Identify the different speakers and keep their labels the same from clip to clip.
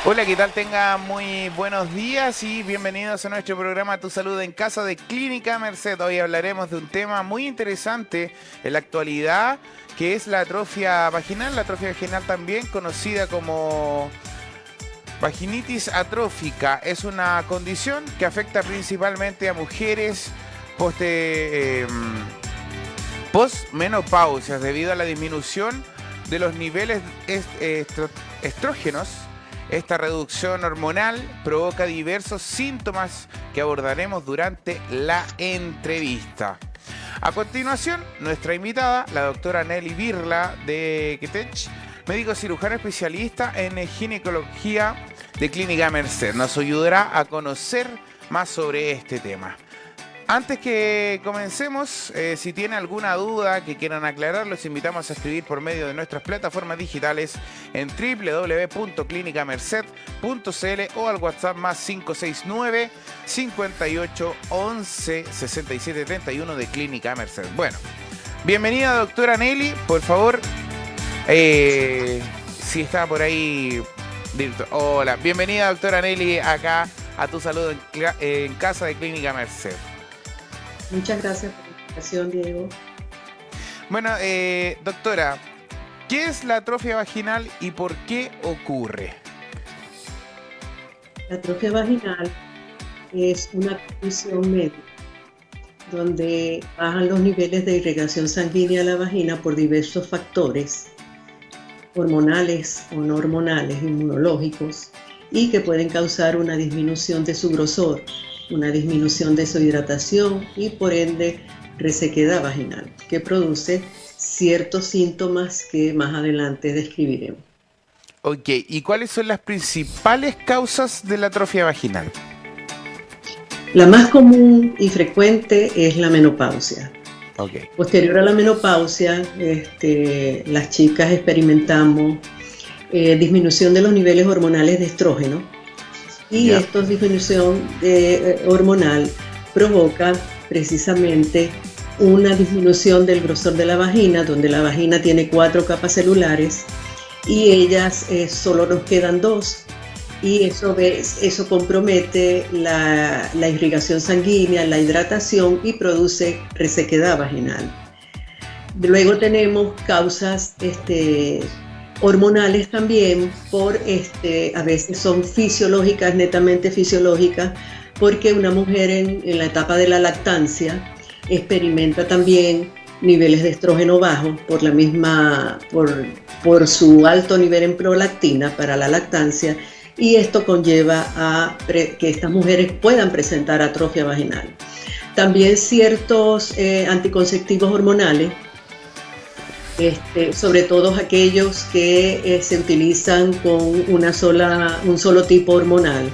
Speaker 1: Hola, ¿qué tal? Tenga muy buenos días y bienvenidos a nuestro programa Tu Salud en Casa de Clínica Merced. Hoy hablaremos de un tema muy interesante en la actualidad, que es la atrofia vaginal. La atrofia vaginal, también conocida como vaginitis atrófica, es una condición que afecta principalmente a mujeres postmenopausias debido a la disminución de los niveles estrógenos. Esta reducción hormonal provoca diversos síntomas que abordaremos durante la entrevista. A continuación, nuestra invitada, la doctora Nelly Birla de Ketech, médico cirujano especialista en ginecología de Clínica Merced, nos ayudará a conocer más sobre este tema. Antes que comencemos, si tienen alguna duda que quieran aclarar, los invitamos a escribir por medio de nuestras plataformas digitales en www.clinicamerced.cl o al WhatsApp más 569 58 11 67 31 de Clínica Merced. Bueno, bienvenida doctora Nelly, por favor, si está por ahí. Hola, bienvenida doctora Nelly acá a Tu Salud en Casa de Clínica Merced.
Speaker 2: Muchas gracias por la invitación, Diego.
Speaker 1: Bueno, doctora, ¿qué es la atrofia vaginal y por qué ocurre?
Speaker 2: La atrofia vaginal es una condición médica donde bajan los niveles de irrigación sanguínea a la vagina por diversos factores hormonales o no hormonales, inmunológicos, y que pueden causar una disminución de su grosor, una disminución de su hidratación y por ende resequedad vaginal, que produce ciertos síntomas que más adelante describiremos.
Speaker 1: Ok, ¿y cuáles son las principales causas de la atrofia vaginal?
Speaker 2: La más común y frecuente es la menopausia.
Speaker 1: Okay.
Speaker 2: Posterior a la menopausia, las chicas experimentamos disminución de los niveles hormonales de estrógeno. Y esta disminución hormonal provoca precisamente una disminución del grosor de la vagina, donde la vagina tiene 4 capas celulares y ellas solo nos quedan 2. Y eso compromete la irrigación sanguínea, la hidratación y produce resequedad vaginal. Luego tenemos causas hormonales también, a veces son fisiológicas, netamente fisiológicas, porque una mujer en la etapa de la lactancia experimenta también niveles de estrógeno bajos por su alto nivel en prolactina para la lactancia, y esto conlleva a que estas mujeres puedan presentar atrofia vaginal. También ciertos anticonceptivos hormonales, sobre todo aquellos que se utilizan con un solo tipo hormonal,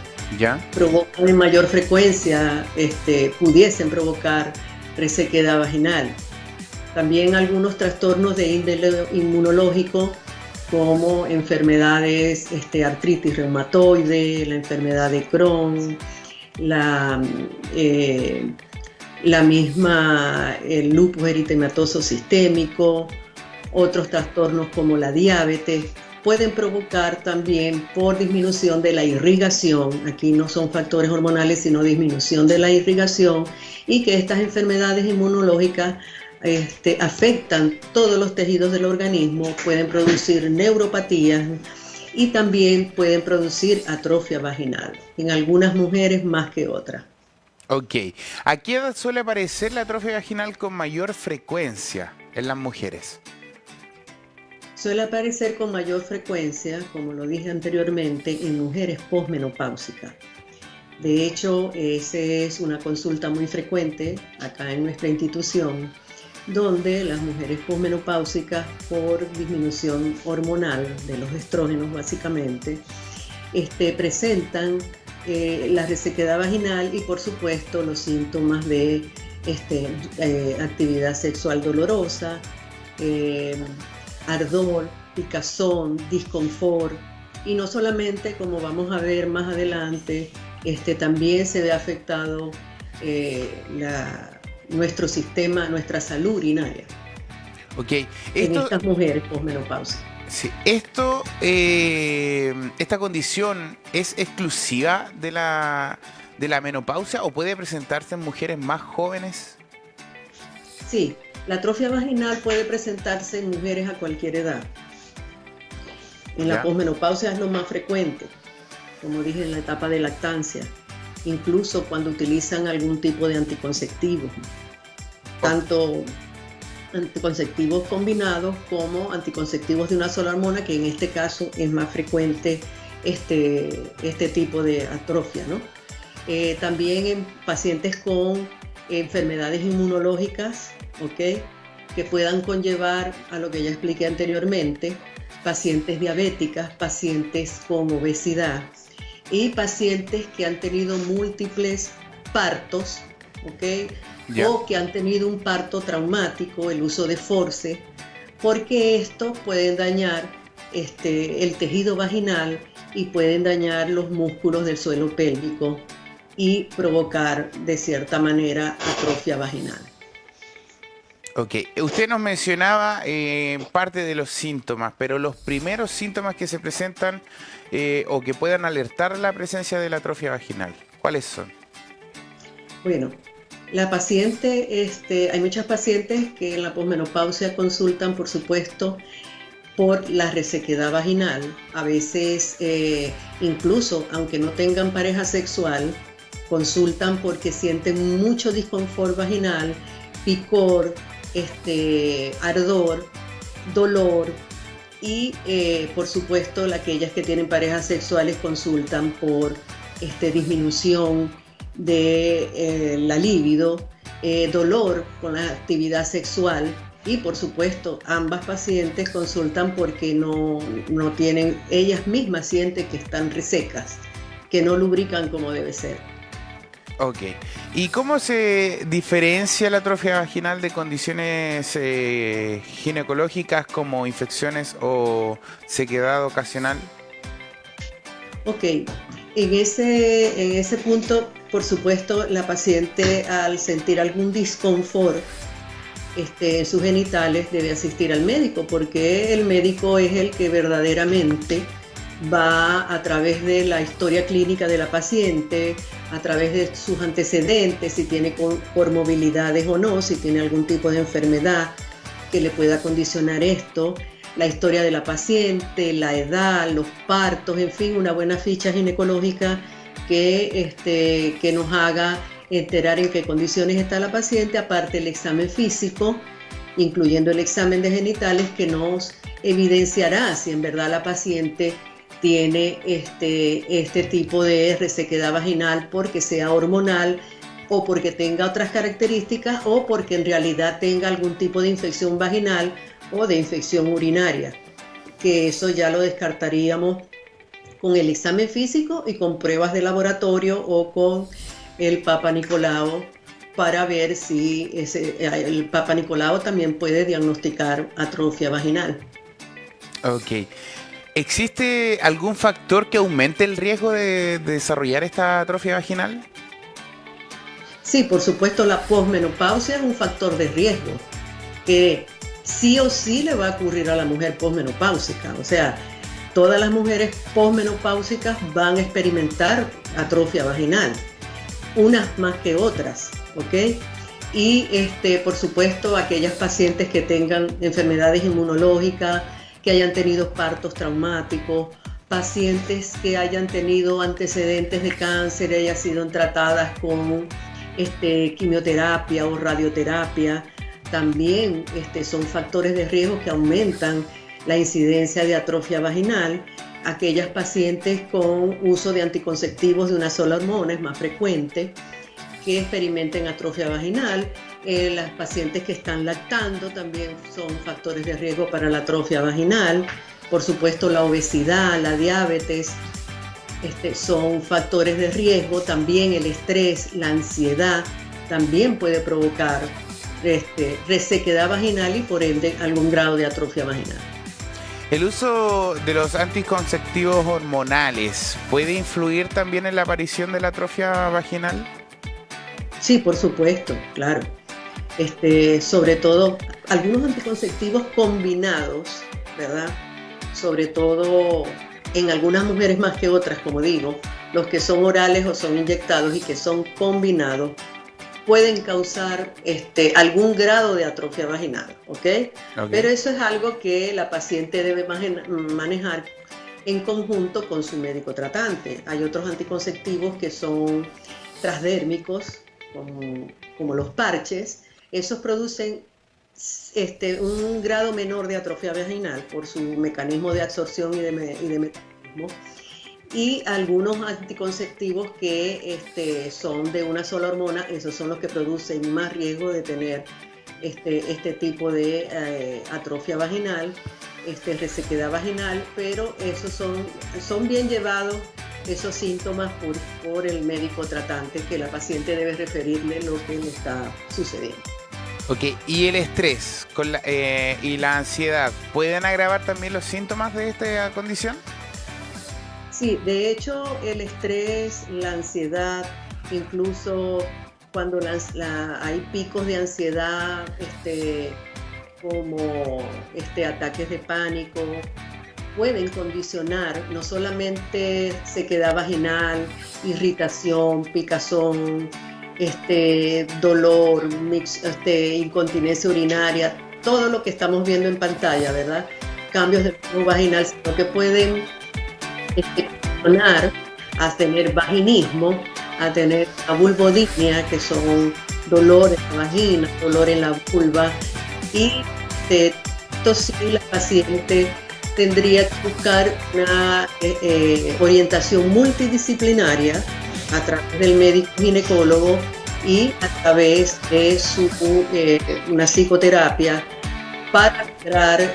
Speaker 2: provocan en mayor frecuencia, pudiesen provocar resequedad vaginal. También algunos trastornos de índole inmunológico, como enfermedades, artritis reumatoide, la enfermedad de Crohn, el lupus eritematoso sistémico, otros trastornos como la diabetes, pueden provocar también por disminución de la irrigación. Aquí no son factores hormonales, sino disminución de la irrigación, y que estas enfermedades inmunológicas afectan todos los tejidos del organismo, pueden producir neuropatías y también pueden producir atrofia vaginal, en algunas mujeres más que otras.
Speaker 1: Ok, ¿a qué edad suele aparecer la atrofia vaginal con mayor frecuencia en las mujeres?
Speaker 2: Suele aparecer con mayor frecuencia, como lo dije anteriormente, en mujeres posmenopáusicas. De hecho, esa es una consulta muy frecuente acá en nuestra institución, donde las mujeres posmenopáusicas, por disminución hormonal de los estrógenos básicamente, presentan la resequedad vaginal y por supuesto los síntomas de actividad sexual dolorosa, ardor, picazón, disconfort, y no solamente, como vamos a ver más adelante, también se ve afectado nuestro sistema, nuestra salud urinaria.
Speaker 1: Ok,
Speaker 2: en estas mujeres posmenopáusicas.
Speaker 1: Sí, esta condición es exclusiva de la menopausia o puede presentarse en mujeres más jóvenes.
Speaker 2: Sí, la atrofia vaginal puede presentarse en mujeres a cualquier edad. En la
Speaker 1: ¿Ya?
Speaker 2: posmenopausia es lo más frecuente, como dije, en la etapa de lactancia, incluso cuando utilizan algún tipo de anticonceptivos, tanto anticonceptivos combinados como anticonceptivos de una sola hormona, que en este caso es más frecuente este tipo de atrofia, ¿no? También en pacientes con enfermedades inmunológicas, ¿ok?, que puedan conllevar a lo que ya expliqué anteriormente, pacientes diabéticas, pacientes con obesidad y pacientes que han tenido múltiples partos, ¿ok?,
Speaker 1: Ya.
Speaker 2: o que han tenido un parto traumático, el uso de force, porque estos pueden dañar el tejido vaginal y pueden dañar los músculos del suelo pélvico y provocar de cierta manera atrofia vaginal.
Speaker 1: Ok, usted nos mencionaba parte de los síntomas, pero los primeros síntomas que se presentan o que puedan alertar la presencia de la atrofia vaginal, ¿cuáles son?
Speaker 2: Bueno, la paciente, hay muchas pacientes que en la posmenopausia consultan, por supuesto, por la resequedad vaginal. A veces, incluso aunque no tengan pareja sexual, consultan porque sienten mucho disconfort vaginal, picor, ardor, dolor y, por supuesto, aquellas que tienen parejas sexuales consultan por disminución de la libido, dolor con la actividad sexual. Y por supuesto, ambas pacientes consultan porque no tienen, ellas mismas sienten que están resecas, que no lubrican como debe ser.
Speaker 1: Ok, ¿y cómo se diferencia la atrofia vaginal de condiciones ginecológicas como infecciones o sequedad ocasional?
Speaker 2: Ok, en ese punto, por supuesto, la paciente al sentir algún disconfort en sus genitales debe asistir al médico, porque el médico es el que verdaderamente va a través de la historia clínica de la paciente, a través de sus antecedentes, si tiene comorbilidades o no, si tiene algún tipo de enfermedad que le pueda condicionar esto, la historia de la paciente, la edad, los partos, en fin, una buena ficha ginecológica que nos haga enterar en qué condiciones está la paciente, aparte el examen físico, incluyendo el examen de genitales, que nos evidenciará si en verdad la paciente tiene este tipo de resequedad vaginal porque sea hormonal o porque tenga otras características o porque en realidad tenga algún tipo de infección vaginal o de infección urinaria, que eso ya lo descartaríamos con el examen físico y con pruebas de laboratorio o con el Papa Nicolau para ver si el Papa Nicolau también puede diagnosticar atrofia vaginal.
Speaker 1: Ok. ¿Existe algún factor que aumente el riesgo de desarrollar esta atrofia vaginal?
Speaker 2: Sí, por supuesto, la posmenopausia es un factor de riesgo que sí o sí le va a ocurrir a la mujer posmenopáusica. O sea, todas las mujeres posmenopáusicas van a experimentar atrofia vaginal, unas más que otras, ¿ok? Y por supuesto, aquellas pacientes que tengan enfermedades inmunológicas, que hayan tenido partos traumáticos, pacientes que hayan tenido antecedentes de cáncer y hayan sido tratadas con quimioterapia o radioterapia, también son factores de riesgo que aumentan la incidencia de atrofia vaginal. Aquellas pacientes con uso de anticonceptivos de una sola hormona es más frecuente que experimenten atrofia vaginal. Las pacientes que están lactando también son factores de riesgo para la atrofia vaginal. Por supuesto, la obesidad, la diabetes son factores de riesgo. También el estrés, la ansiedad también puede provocar resequedad vaginal y por ende algún grado de atrofia vaginal.
Speaker 1: ¿El uso de los anticonceptivos hormonales puede influir también en la aparición de la atrofia vaginal?
Speaker 2: Sí, por supuesto, claro. Sobre todo algunos anticonceptivos combinados, ¿verdad? sobre todo en algunas mujeres más que otras, como digo, los que son orales o son inyectados y que son combinados, pueden causar algún grado de atrofia vaginal, ¿ok? Pero eso es algo que la paciente debe manejar en conjunto con su médico tratante. Hay otros anticonceptivos que son transdérmicos, como los parches. Esos producen un grado menor de atrofia vaginal por su mecanismo de absorción y de metabolismo. Y algunos anticonceptivos que son de una sola hormona, esos son los que producen más riesgo de tener este tipo de atrofia vaginal, resequedad vaginal, pero esos son bien llevados esos síntomas por el médico tratante, que la paciente debe referirle lo que le está sucediendo.
Speaker 1: Ok, ¿y el estrés y la ansiedad pueden agravar también los síntomas de esta condición?
Speaker 2: Sí, de hecho el estrés, la ansiedad, incluso cuando hay picos de ansiedad, como ataques de pánico, pueden condicionar no solamente sequedad vaginal, irritación, picazón, dolor, incontinencia urinaria, todo lo que estamos viendo en pantalla, ¿verdad? Cambios de flujo vaginal, sino que pueden a tener vaginismo, a tener vulvodinia, que son dolor en la vagina, dolor en la vulva, y esto sí, la paciente tendría que buscar una orientación multidisciplinaria a través del médico ginecólogo y a través de una psicoterapia para lograr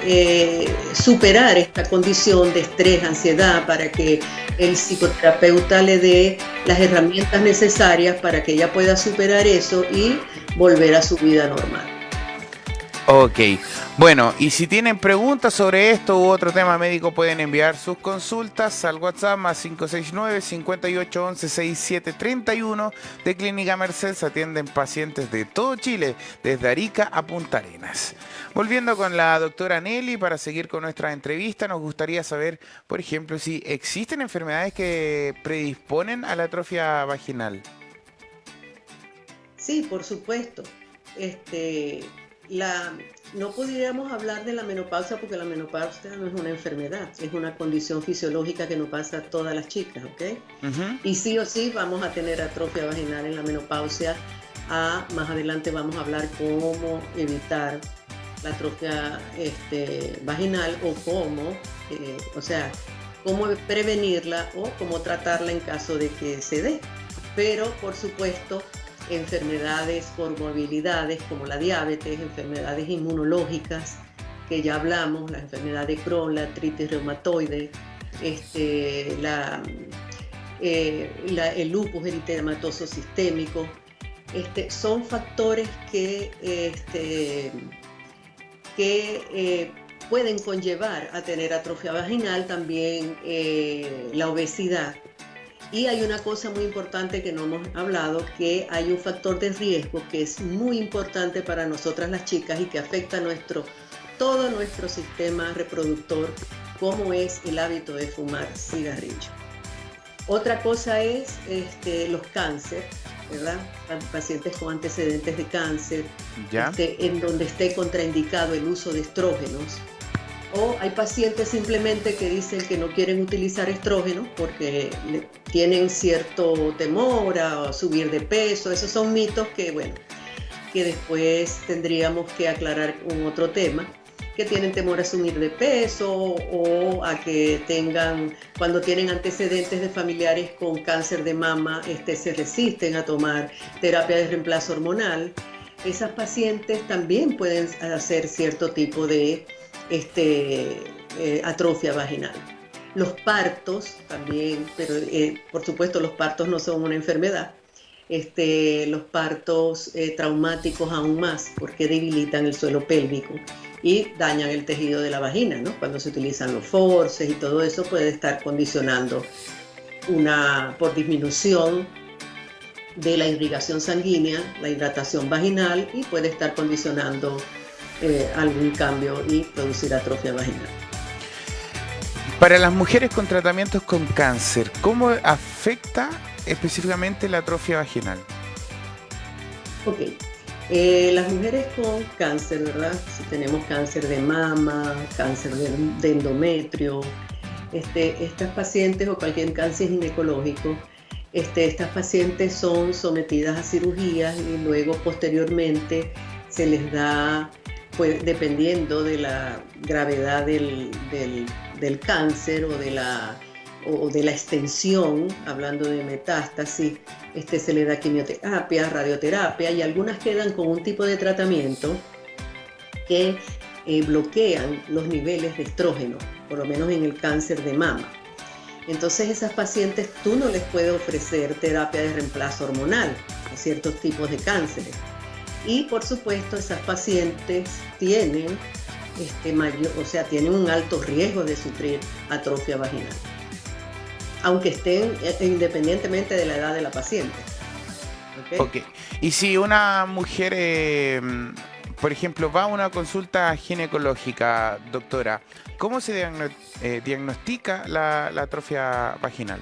Speaker 2: superar esta condición de estrés, ansiedad, para que el psicoterapeuta le dé las herramientas necesarias para que ella pueda superar eso y volver a su vida normal.
Speaker 1: Ok, bueno, y si tienen preguntas sobre esto u otro tema médico, pueden enviar sus consultas al WhatsApp más 569-5811-6731 de Clínica Merced. Se atienden pacientes de todo Chile, desde Arica a Punta Arenas. Volviendo con la doctora Nelly, para seguir con nuestra entrevista, nos gustaría saber, por ejemplo, si existen enfermedades que predisponen a la atrofia vaginal.
Speaker 2: Sí, por supuesto. No podríamos hablar de la menopausia porque la menopausia no es una enfermedad, es una condición fisiológica que nos pasa a todas las chicas, ¿ok? Uh-huh. Y sí o sí vamos a tener atrofia vaginal en la menopausia. Más adelante vamos a hablar cómo evitar la atrofia vaginal o cómo prevenirla o cómo tratarla en caso de que se dé. Pero, por supuesto, enfermedades por morbilidades como la diabetes, enfermedades inmunológicas, que ya hablamos, la enfermedad de Crohn, la artritis reumatoide, el lupus eritematoso sistémico, son factores que pueden conllevar a tener atrofia vaginal, también la obesidad. Y hay una cosa muy importante que no hemos hablado, que hay un factor de riesgo que es muy importante para nosotras las chicas y que afecta todo nuestro sistema reproductor, como es el hábito de fumar cigarrillo. Otra cosa es los cánceres, ¿verdad? Pacientes con antecedentes de cáncer, en donde esté contraindicado el uso de estrógenos. O hay pacientes simplemente que dicen que no quieren utilizar estrógenos porque tienen cierto temor a subir de peso. Esos son mitos que después tendríamos que aclarar un otro tema, que tienen temor a subir de peso o a que cuando tienen antecedentes de familiares con cáncer de mama, se resisten a tomar terapia de reemplazo hormonal. Esas pacientes también pueden hacer cierto tipo de atrofia vaginal. Los partos también, pero por supuesto los partos no son una enfermedad. Los partos traumáticos aún más, porque debilitan el suelo pélvico y dañan el tejido de la vagina, ¿no? Cuando se utilizan los forces y todo eso puede estar condicionando por disminución de la irrigación sanguínea, la hidratación vaginal, y puede estar condicionando algún cambio y producir atrofia vaginal.
Speaker 1: Para las mujeres con tratamientos con cáncer, ¿cómo afecta específicamente la atrofia vaginal?
Speaker 2: Ok. Las mujeres con cáncer, ¿verdad? Si tenemos cáncer de mama, cáncer de endometrio, estas pacientes o cualquier cáncer ginecológico, estas pacientes son sometidas a cirugías y luego posteriormente se les da, pues dependiendo de la gravedad del cáncer o de la extensión, hablando de metástasis, se le da quimioterapia, radioterapia, y algunas quedan con un tipo de tratamiento que bloquean los niveles de estrógeno, por lo menos en el cáncer de mama. Entonces esas pacientes tú no les puedes ofrecer terapia de reemplazo hormonal a ciertos tipos de cánceres. Y por supuesto esas pacientes tienen tienen un alto riesgo de sufrir atrofia vaginal, aunque estén independientemente de la edad de la paciente.
Speaker 1: Ok. Y si una mujer, por ejemplo, va a una consulta ginecológica, doctora, ¿cómo se diagnostica la atrofia vaginal?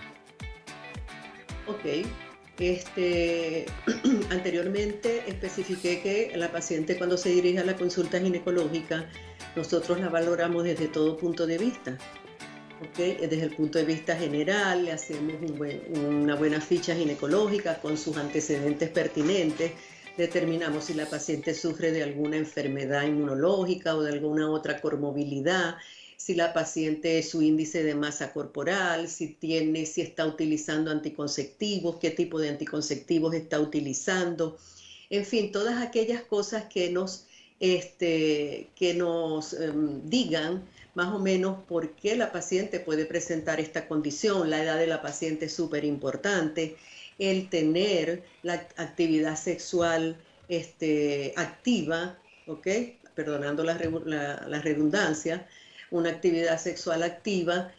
Speaker 2: Ok. Anteriormente especifiqué que la paciente, cuando se dirige a la consulta ginecológica, nosotros la valoramos desde todo punto de vista. ¿Okay? Desde el punto de vista general, le hacemos una buena ficha ginecológica con sus antecedentes pertinentes, determinamos si la paciente sufre de alguna enfermedad inmunológica o de alguna otra comorbilidad, si la paciente, su índice de masa corporal, si está utilizando anticonceptivos, qué tipo de anticonceptivos está utilizando, en fin, todas aquellas cosas que nos digan más o menos por qué la paciente puede presentar esta condición. La edad de la paciente es súper importante, el tener la actividad sexual activa, ¿ok? Perdonando la redundancia, una actividad sexual activa,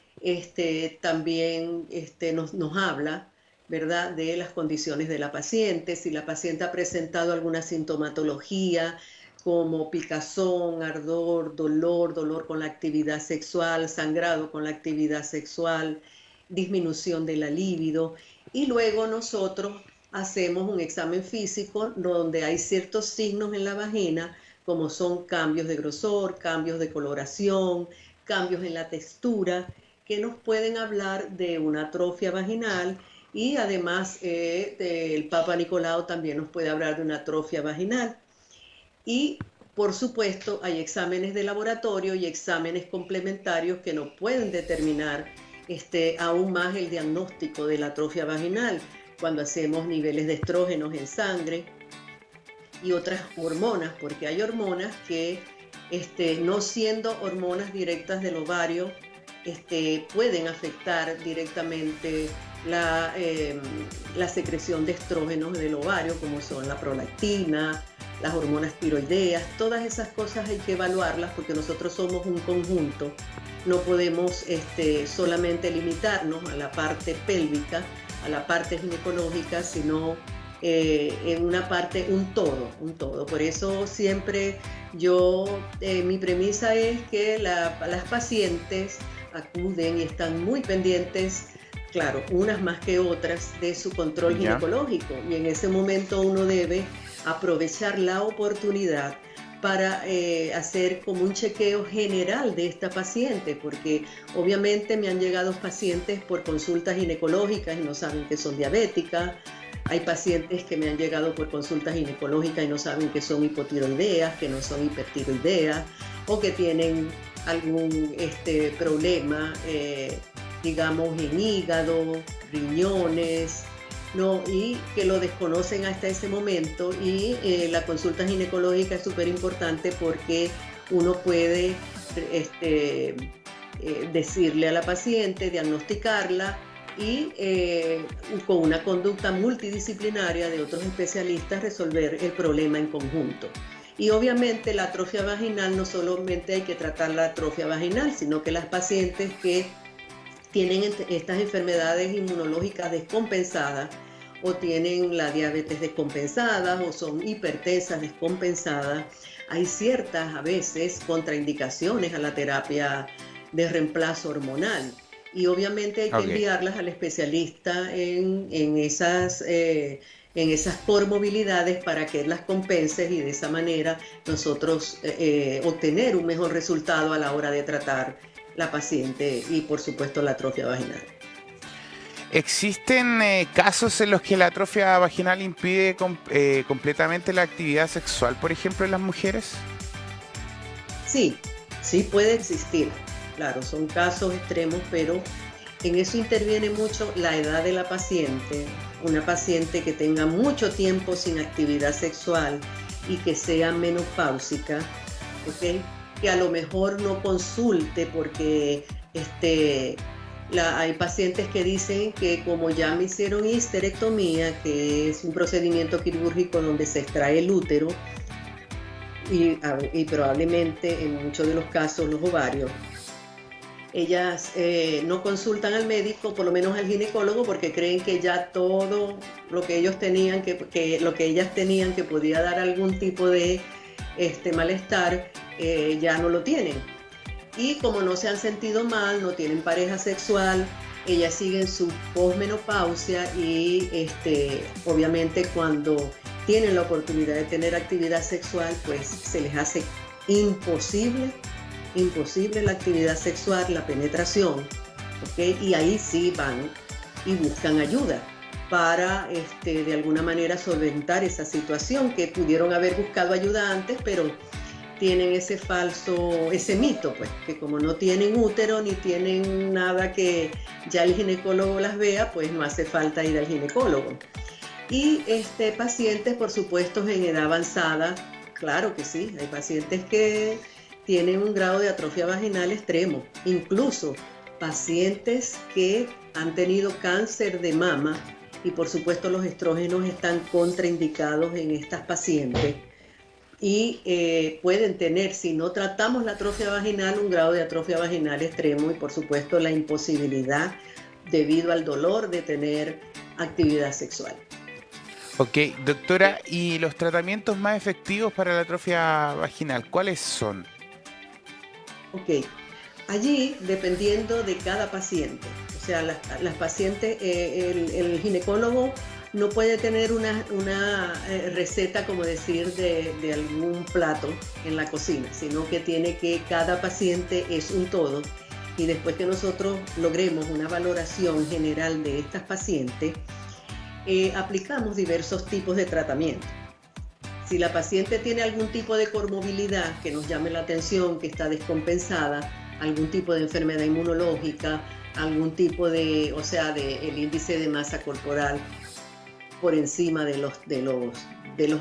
Speaker 2: también nos habla, ¿verdad?, de las condiciones de la paciente, si la paciente ha presentado alguna sintomatología como picazón, ardor, dolor con la actividad sexual, sangrado con la actividad sexual, disminución de la libido. Y luego nosotros hacemos un examen físico donde hay ciertos signos en la vagina, como son cambios de grosor, cambios de coloración, cambios en la textura, que nos pueden hablar de una atrofia vaginal. Y además el Papa Nicolau también nos puede hablar de una atrofia vaginal. Y por supuesto hay exámenes de laboratorio y exámenes complementarios que nos pueden determinar aún más el diagnóstico de la atrofia vaginal, cuando hacemos niveles de estrógenos en sangre y otras hormonas, porque hay hormonas que no siendo hormonas directas del ovario, pueden afectar directamente la secreción de estrógenos del ovario, como son la prolactina, las hormonas tiroideas. Todas esas cosas hay que evaluarlas porque nosotros somos un conjunto. No podemos solamente limitarnos a la parte pélvica, a la parte ginecológica, sino en una parte, un todo. Por eso siempre mi premisa es que las pacientes acuden y están muy pendientes, claro, unas más que otras, de su control ginecológico. Y en ese momento uno debe aprovechar la oportunidad para hacer como un chequeo general de esta paciente, porque obviamente me han llegado pacientes por consultas ginecológicas y no saben que son diabéticas. Hay pacientes que me han llegado por consultas ginecológicas y no saben que son hipotiroideas, que no son hipertiroideas, o que tienen algún problema, digamos, en hígado, riñones, ¿no? Y que lo desconocen hasta ese momento. Y la consulta ginecológica es súper importante porque uno puede decirle a la paciente, diagnosticarla y con una conducta multidisciplinaria de otros especialistas resolver el problema en conjunto. Y obviamente la atrofia vaginal, no solamente hay que tratar la atrofia vaginal, sino que las pacientes que tienen estas enfermedades inmunológicas descompensadas, o tienen la diabetes descompensada, o son hipertensas descompensadas, hay ciertas a veces contraindicaciones a la terapia de reemplazo hormonal. Y obviamente hay que enviarlas al especialista en esas comorbilidades para que las compense y de esa manera nosotros obtener un mejor resultado a la hora de tratar la paciente y por supuesto la atrofia vaginal.
Speaker 1: ¿Existen casos en los que la atrofia vaginal impide completamente la actividad sexual, por ejemplo, en las mujeres?
Speaker 2: Sí, sí puede existir. Claro, son casos extremos, pero en eso interviene mucho la edad de la paciente. Una paciente que tenga mucho tiempo sin actividad sexual y que sea menopáusica, ¿okay? Que a lo mejor no consulte porque hay pacientes que dicen que como ya me hicieron histerectomía, que es un procedimiento quirúrgico donde se extrae el útero y probablemente en muchos de los casos los ovarios, ellas no consultan al médico, por lo menos al ginecólogo, porque creen que ya todo lo que ellos tenían, lo que ellas tenían que podía dar algún tipo de malestar, ya no lo tienen. Y como no se han sentido mal, no tienen pareja sexual, ellas siguen su posmenopausia y obviamente cuando tienen la oportunidad de tener actividad sexual, pues se les hace imposible la actividad sexual, la penetración, ¿okay? Y ahí sí van y buscan ayuda para de alguna manera solventar esa situación, que pudieron haber buscado ayuda antes, pero tienen ese mito, pues, que como no tienen útero ni tienen nada que ya el ginecólogo las vea, pues no hace falta ir al ginecólogo. Y pacientes, por supuesto, en edad avanzada, claro que sí, hay pacientes que tienen un grado de atrofia vaginal extremo, incluso pacientes que han tenido cáncer de mama, y por supuesto los estrógenos están contraindicados en estas pacientes y pueden tener, si no tratamos la atrofia vaginal, un grado de atrofia vaginal extremo y por supuesto la imposibilidad debido al dolor de tener actividad sexual.
Speaker 1: Ok, doctora, ¿y los tratamientos más efectivos para la atrofia vaginal, cuáles son?
Speaker 2: Ok, allí dependiendo de cada paciente, o sea, las pacientes, el ginecólogo no puede tener una receta, como decir, de algún plato en la cocina, sino que cada paciente es un todo, y después que nosotros logremos una valoración general de estas pacientes, aplicamos diversos tipos de tratamiento. Si la paciente tiene algún tipo de comorbilidad que nos llame la atención, que está descompensada, algún tipo de enfermedad inmunológica, algún tipo de el índice de masa corporal por encima de los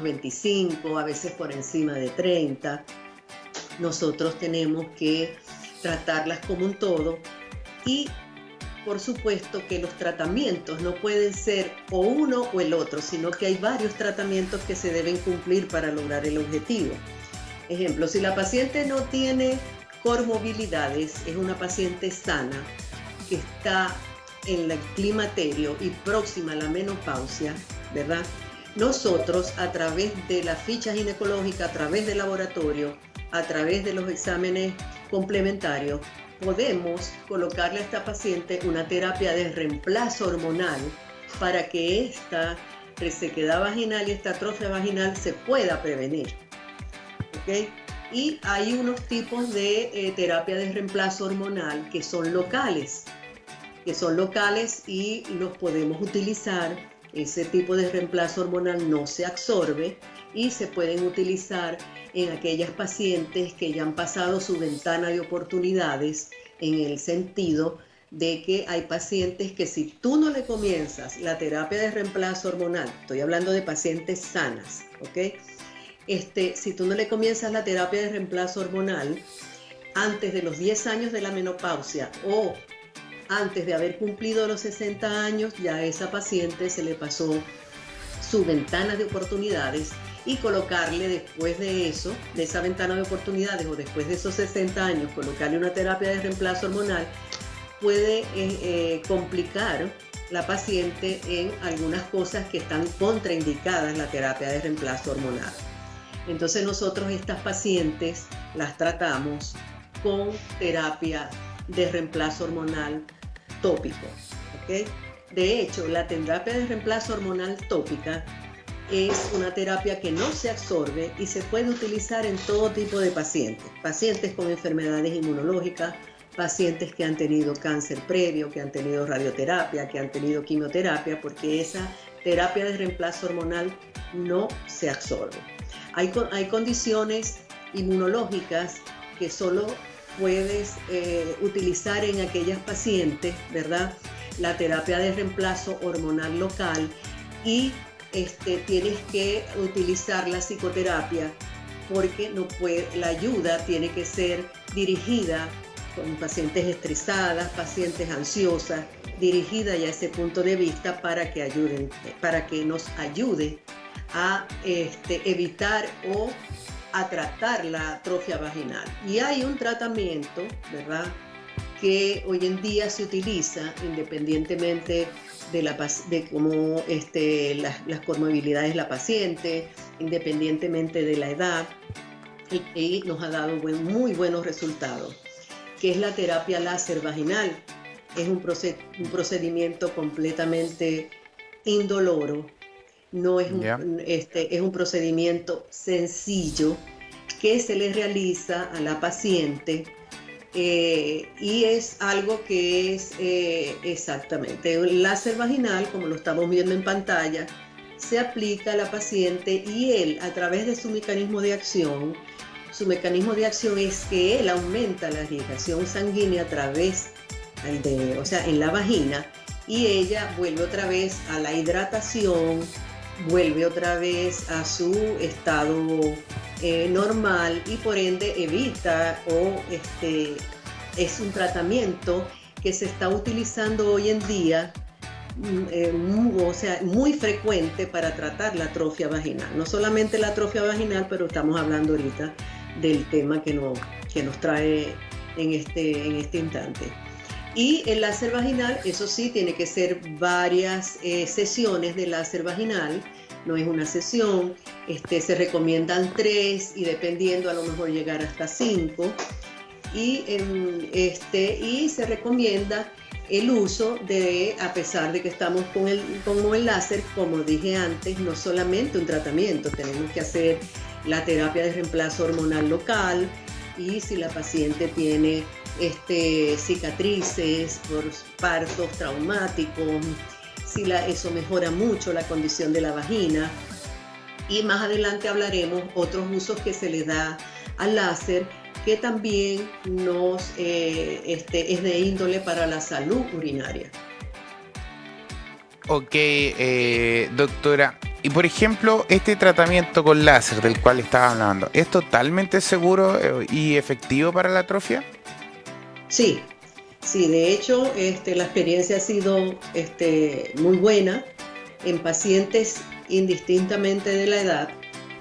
Speaker 2: 25, a veces por encima de 30, nosotros tenemos que tratarlas como un todo y por supuesto que los tratamientos no pueden ser o uno o el otro, sino que hay varios tratamientos que se deben cumplir para lograr el objetivo. Ejemplo, si la paciente no tiene comorbilidades, es una paciente sana que está en el climaterio y próxima a la menopausia, ¿verdad? Nosotros, a través de la ficha ginecológica, a través del laboratorio, a través de los exámenes complementarios, podemos colocarle a esta paciente una terapia de reemplazo hormonal para que esta resequedad vaginal y esta atrofia vaginal se pueda prevenir. ¿Okay? Y hay unos tipos de terapia de reemplazo hormonal que son locales y los podemos utilizar. Ese tipo de reemplazo hormonal no se absorbe y se pueden utilizar en aquellas pacientes que ya han pasado su ventana de oportunidades, en el sentido de que hay pacientes que si tú no le comienzas la terapia de reemplazo hormonal, estoy hablando de pacientes sanas, ¿ok? Si tú no le comienzas la terapia de reemplazo hormonal antes de los 10 años de la menopausia o antes de haber cumplido los 60 años, ya a esa paciente se le pasó su ventana de oportunidades, y colocarle después de eso, de esa ventana de oportunidades o después de esos 60 años, colocarle una terapia de reemplazo hormonal puede complicar la paciente en algunas cosas que están contraindicadas la terapia de reemplazo hormonal. Entonces nosotros estas pacientes las tratamos con terapia de reemplazo hormonal tópico. ¿Okay? De hecho, la terapia de reemplazo hormonal tópica es una terapia que no se absorbe y se puede utilizar en todo tipo de pacientes. Pacientes con enfermedades inmunológicas, pacientes que han tenido cáncer previo, que han tenido radioterapia, que han tenido quimioterapia, porque esa terapia de reemplazo hormonal no se absorbe. Hay condiciones inmunológicas que solo puedes utilizar en aquellas pacientes, ¿verdad? La terapia de reemplazo hormonal local y tienes que utilizar la psicoterapia porque la ayuda tiene que ser dirigida con pacientes estresadas, pacientes ansiosas, dirigida ya a ese punto de vista para que nos ayude a evitar o a tratar la atrofia vaginal. Y hay un tratamiento, ¿verdad?, que hoy en día se utiliza independientemente de cómo las comorbilidades de la paciente, independientemente de la edad, y nos ha dado muy buenos resultados, que es la terapia láser vaginal. Es un procedimiento completamente indoloro, no es es un procedimiento sencillo que se le realiza a la paciente. Y es algo que es exactamente el láser vaginal, como lo estamos viendo en pantalla, se aplica a la paciente y él, a través de su mecanismo de acción es que él aumenta la irrigación sanguínea a través en la vagina, y ella vuelve otra vez a la hidratación, vuelve otra vez a su estado normal, y por ende evita es un tratamiento que se está utilizando hoy en día, muy frecuente para tratar la atrofia vaginal. No solamente la atrofia vaginal, pero estamos hablando ahorita del tema que nos trae en este instante. Y el láser vaginal, eso sí, tiene que ser varias sesiones de láser vaginal. No es una sesión, se recomiendan 3 y dependiendo a lo mejor llegar hasta 5, y se recomienda el uso a pesar de que estamos con el láser, como dije antes, no solamente un tratamiento, tenemos que hacer la terapia de reemplazo hormonal local, y si la paciente tiene cicatrices por partos traumáticos, eso mejora mucho la condición de la vagina. Y más adelante hablaremos otros usos que se le da al láser, que también es de índole para la salud urinaria.
Speaker 1: Ok, doctora. Y por ejemplo, este tratamiento con láser del cual estaba hablando, ¿es totalmente seguro y efectivo para la atrofia?
Speaker 2: Sí. Sí, de hecho, la experiencia ha sido muy buena en pacientes indistintamente de la edad,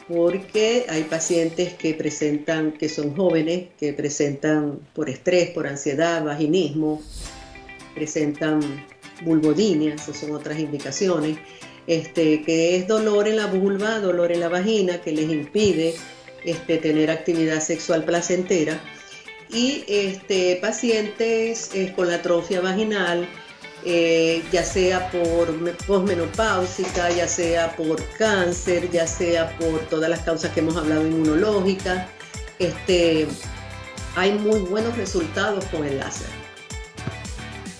Speaker 2: porque hay pacientes que son jóvenes, que presentan por estrés, por ansiedad, vaginismo, presentan vulvodynia, esas son otras indicaciones, que es dolor en la vulva, dolor en la vagina, que les impide tener actividad sexual placentera. Y pacientes con la atrofia vaginal, ya sea por posmenopáusica, ya sea por cáncer, ya sea por todas las causas que hemos hablado inmunológicas, hay muy buenos resultados con el láser.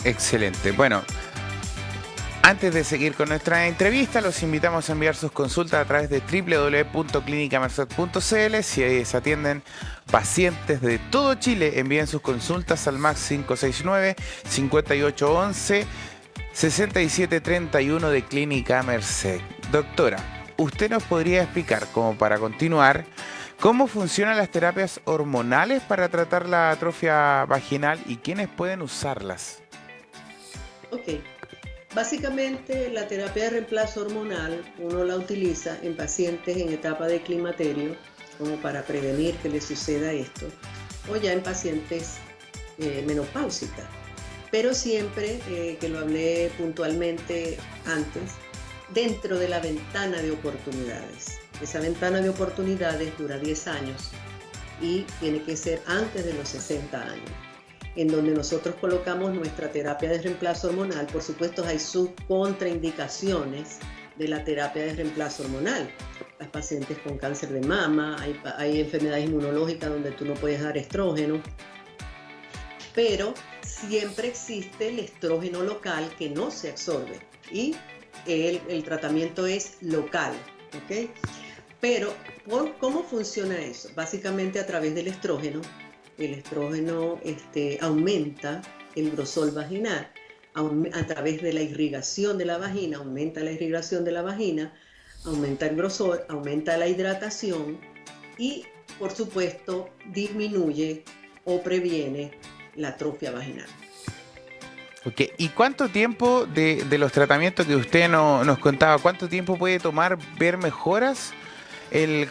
Speaker 1: Excelente. Bueno, antes de seguir con nuestra entrevista, los invitamos a enviar sus consultas a través de www.clinicamerced.cl. Si se atienden pacientes de todo Chile, envíen sus consultas al MAX 569-5811-6731 de Clínica Merced. Doctora, ¿usted nos podría explicar, como para continuar, cómo funcionan las terapias hormonales para tratar la atrofia vaginal y quiénes pueden usarlas?
Speaker 2: Ok. Básicamente, la terapia de reemplazo hormonal uno la utiliza en pacientes en etapa de climaterio, como para prevenir que les suceda esto, o ya en pacientes menopáusicas. Pero siempre, que lo hablé puntualmente antes, dentro de la ventana de oportunidades. Esa ventana de oportunidades dura 10 años y tiene que ser antes de los 60 años. en donde nosotros colocamos nuestra terapia de reemplazo hormonal. Por supuesto, hay sus contraindicaciones de la terapia de reemplazo hormonal. Las pacientes con cáncer de mama, hay enfermedades inmunológicas donde tú no puedes dar estrógeno, pero siempre existe el estrógeno local que no se absorbe y el tratamiento es local, ¿ok? Pero, ¿cómo funciona eso? Básicamente a través del estrógeno. El estrógeno aumenta el grosor vaginal. A través de la irrigación de la vagina, aumenta la irrigación de la vagina, aumenta el grosor, aumenta la hidratación y, por supuesto, disminuye o previene la atrofia vaginal.
Speaker 1: Okay. ¿Y cuánto tiempo de los tratamientos que usted nos contaba, cuánto tiempo puede tomar ver mejoras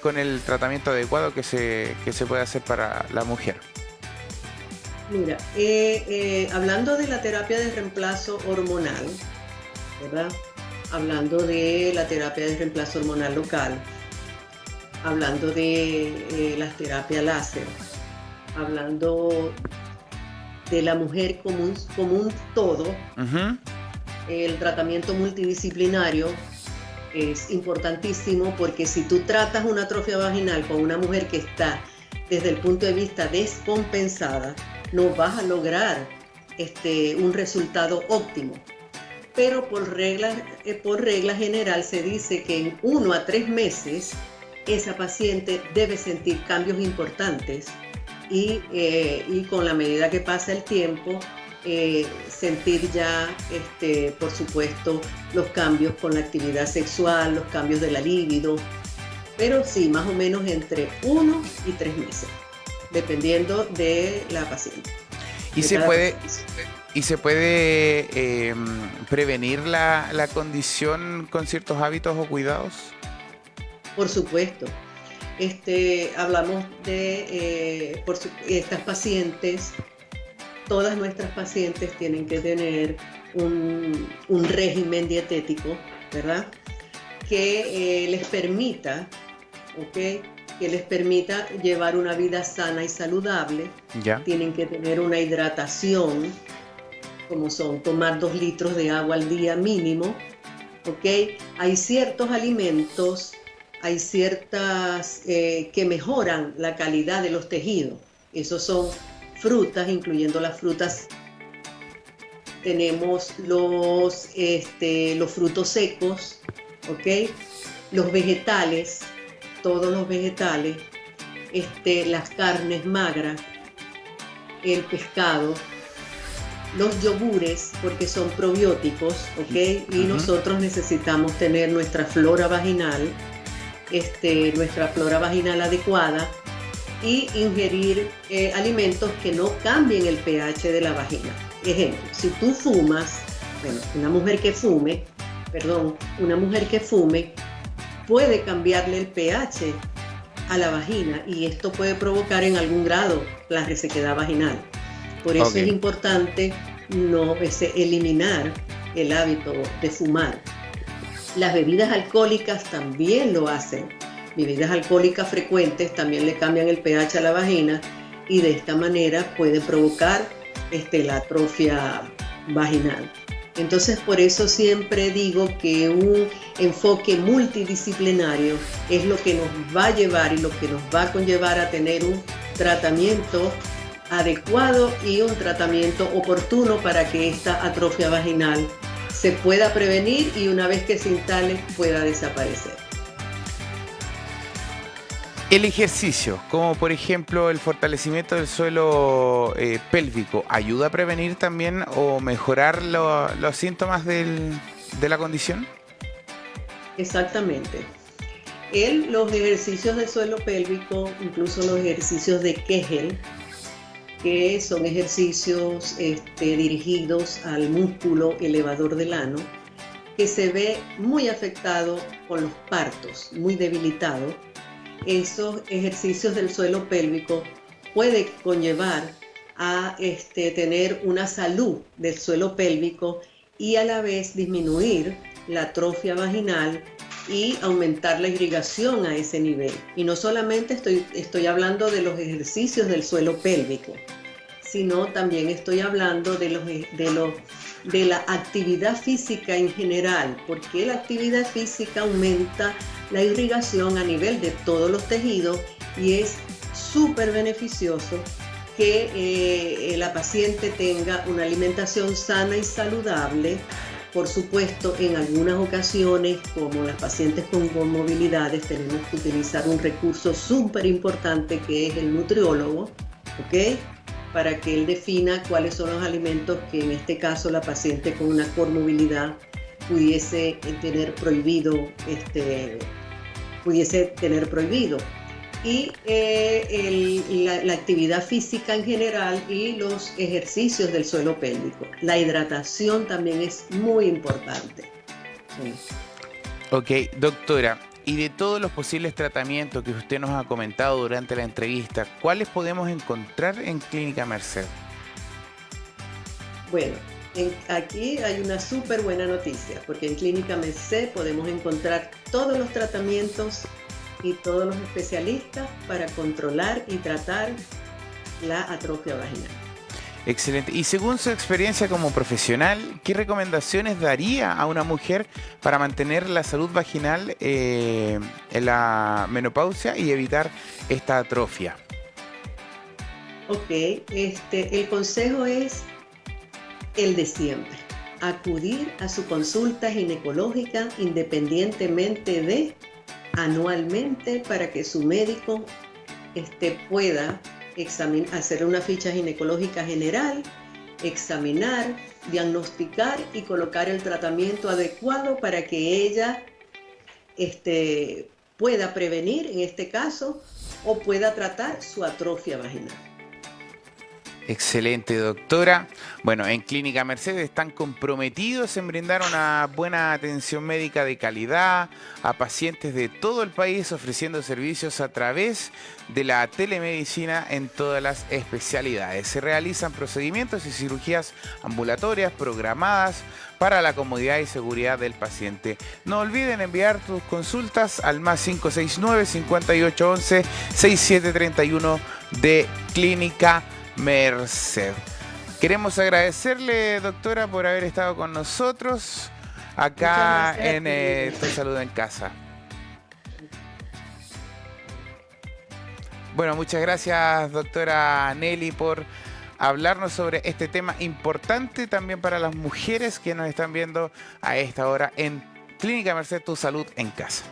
Speaker 1: con el tratamiento adecuado que se puede hacer para la mujer?
Speaker 2: Mira, hablando de la terapia de reemplazo hormonal, ¿verdad? Hablando de la terapia de reemplazo hormonal local, hablando de la terapia láser, hablando de la mujer como un todo, el tratamiento multidisciplinario es importantísimo porque si tú tratas una atrofia vaginal con una mujer que está desde el punto de vista descompensada, no vas a lograr un resultado óptimo. Pero por regla general se dice que en 1 a 3 meses esa paciente debe sentir cambios importantes y con la medida que pasa el tiempo sentir ya, por supuesto, los cambios con la actividad sexual, los cambios de la libido, pero sí, más o menos entre 1 y 3 meses, dependiendo de la paciente.
Speaker 1: ¿Y se puede prevenir la condición con ciertos hábitos o cuidados?
Speaker 2: Por supuesto. Hablamos de estas pacientes. Todas nuestras pacientes tienen que tener un régimen dietético, ¿verdad? Que les permita, ¿ok? Que les permita llevar una vida sana y saludable.
Speaker 1: Ya.
Speaker 2: Tienen que tener una hidratación, como son tomar 2 litros de agua al día mínimo, ¿ok? Hay ciertos alimentos, hay ciertas que mejoran la calidad de los tejidos. Esos son frutas, incluyendo las frutas. Tenemos los frutos secos, ¿ok? Los vegetales, todos los vegetales, las carnes magras, el pescado, los yogures, porque son probióticos, ¿ok? Y nosotros necesitamos tener nuestra flora vaginal adecuada y ingerir alimentos que no cambien el pH de la vagina. Ejemplo, si tú fumas, una mujer que fume puede cambiarle el pH a la vagina y esto puede provocar en algún grado la resequedad vaginal. Por eso es importante eliminar el hábito de fumar. Las bebidas alcohólicas también lo hacen. Bebidas alcohólicas frecuentes también le cambian el pH a la vagina y de esta manera pueden provocar la atrofia vaginal. Entonces, por eso siempre digo que un enfoque multidisciplinario es lo que nos va a llevar y lo que nos va a conllevar a tener un tratamiento adecuado y un tratamiento oportuno para que esta atrofia vaginal se pueda prevenir y una vez que se instale pueda desaparecer.
Speaker 1: El ejercicio, como por ejemplo el fortalecimiento del suelo pélvico, ¿ayuda a prevenir también o mejorar los síntomas de la condición?
Speaker 2: Exactamente. Los ejercicios del suelo pélvico, incluso los ejercicios de Kegel, que son ejercicios dirigidos al músculo elevador del ano, que se ve muy afectado con los partos, muy debilitado. Esos ejercicios del suelo pélvico puede conllevar a tener una salud del suelo pélvico y a la vez disminuir la atrofia vaginal y aumentar la irrigación a ese nivel. Y no solamente estoy hablando de los ejercicios del suelo pélvico, sino también estoy hablando de la actividad física en general, porque la actividad física aumenta la irrigación a nivel de todos los tejidos y es súper beneficioso que la paciente tenga una alimentación sana y saludable. Por supuesto, en algunas ocasiones, como las pacientes con comorbilidades, tenemos que utilizar un recurso súper importante que es el nutriólogo, ¿ok? Para que él defina cuáles son los alimentos que en este caso la paciente con una comorbilidad pudiese tener prohibido. Y la actividad física en general y los ejercicios del suelo pélvico. La hidratación también es muy importante. Sí.
Speaker 1: Ok, doctora, y de todos los posibles tratamientos que usted nos ha comentado durante la entrevista, ¿cuáles podemos encontrar en Clínica Merced?
Speaker 2: Bueno, aquí hay una súper buena noticia, porque en Clínica Merced podemos encontrar todos los tratamientos y todos los especialistas para controlar y tratar la atrofia vaginal.
Speaker 1: Excelente. Y según su experiencia como profesional, ¿qué recomendaciones daría a una mujer para mantener la salud vaginal en la menopausia y evitar esta atrofia?
Speaker 2: Ok, el consejo es el de siempre. Acudir a su consulta ginecológica independientemente de anualmente para que su médico pueda hacer una ficha ginecológica general, examinar, diagnosticar y colocar el tratamiento adecuado para que ella pueda prevenir, en este caso, o pueda tratar su atrofia vaginal.
Speaker 1: Excelente, doctora. Bueno, en Clínica Merced están comprometidos en brindar una buena atención médica de calidad a pacientes de todo el país, ofreciendo servicios a través de la telemedicina en todas las especialidades. Se realizan procedimientos y cirugías ambulatorias programadas para la comodidad y seguridad del paciente. No olviden enviar tus consultas al más 569-5811-6731 de Clínica Merced. Queremos agradecerle, doctora, por haber estado con nosotros acá en Tu Salud en Casa. Bueno, muchas gracias, doctora Nelly, por hablarnos sobre este tema importante también para las mujeres que nos están viendo a esta hora en Clínica Merced, Tu Salud en Casa.